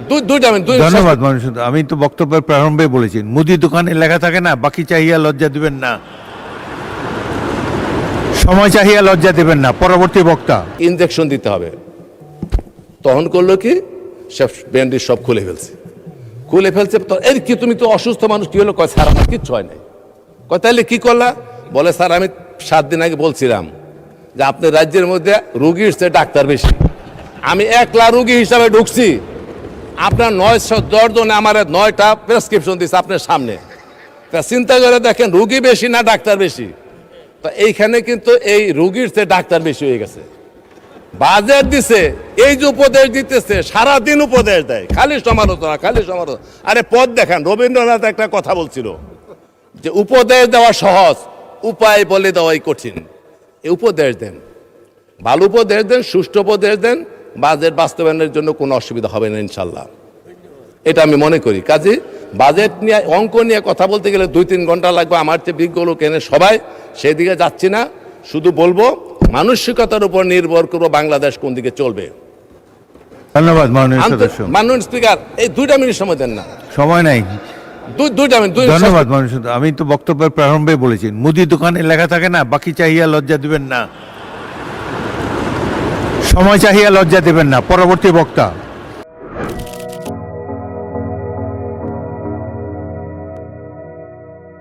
দুইটা আমি ধন্যবাদ মানুষ। আমি তো বক্তব্যের প্রারম্ভে বলেছি, মুদি দোকানে লেখা থাকে না, বাকি চাহিয়া লজ্জা দিবেন না, সময় চাহিয়া লজ্জা দিবেন না। পরবর্তী বক্তা। ইনজেকশন দিতে হবে। তখন করলো কি, সব ব্যান্ডেজ সব খুলে ফেলছে তো এই কি তুমি তো অসুস্থ মানুষ, কি হলো? কয় স্যার আমার কিচ্ছু হয় নাই। কয় তাহলে কি করলা? বলে স্যার আমি 7 দিন আগে বলছিলাম যে আপনার রাজ্যের মধ্যে রুগীর চেয়ে ডাক্তার বেশি, আমি একলা রুগী হিসাবে ঢুকছি, আপনার 910 জনে আমার 9টা প্রেসক্রিপশন দিচ্ছে আপনার সামনে। তা চিন্তা করে দেখেন, রুগী বেশি না ডাক্তার বেশি? তো এইখানে কিন্তু এই রুগীর চেয়ে ডাক্তার বেশি হয়ে গেছে। বাজেট দিছে, এই যে উপদেশ দিতেছে, সারাদিন উপদেশ দেয়, খালি সমালোচনা। আরে পদ দেখান। রবীন্দ্রনাথ একটা কথা বলছিল যে উপদেশ দেওয়া সহজ, উপায় বলে দেওয়াই কঠিন। এই উপদেশ দেন, ভালো উপদেশ দেন, সুষ্ঠু উপদেশ দেন, বাজেট বাস্তবায়নের জন্য কোনো অসুবিধা হবে না ইনশাল্লাহ, এটা আমি মনে করি। কাজে বাজেট নিয়ে, অঙ্ক নিয়ে কথা বলতে গেলে 2-3 ঘন্টা লাগবে। আমার চেয়ে বিজ্ঞ লোক এনে সবাই, সেদিকে যাচ্ছি না। শুধু বলবো মানসিকতার উপর নির্ভর করবো বাংলাদেশ কোন দিকে চলবে। ধন্যবাদ মাননীয় সদস্য। মাননীয় স্পিকার, এই 2টা মিনিট সময় দেন না। সময় নাই। দুইটা মিনিট। ধন্যবাদ মানুষ। আমি তো বক্তব্যের প্রারম্ভে বলেছি, মুদি দোকানে লেখা থাকে না, বাকি চাহিয়া লজ্জা দিবেন না, সময় চাহিয়া লজ্জা দিবেন না। পরবর্তী বক্তা।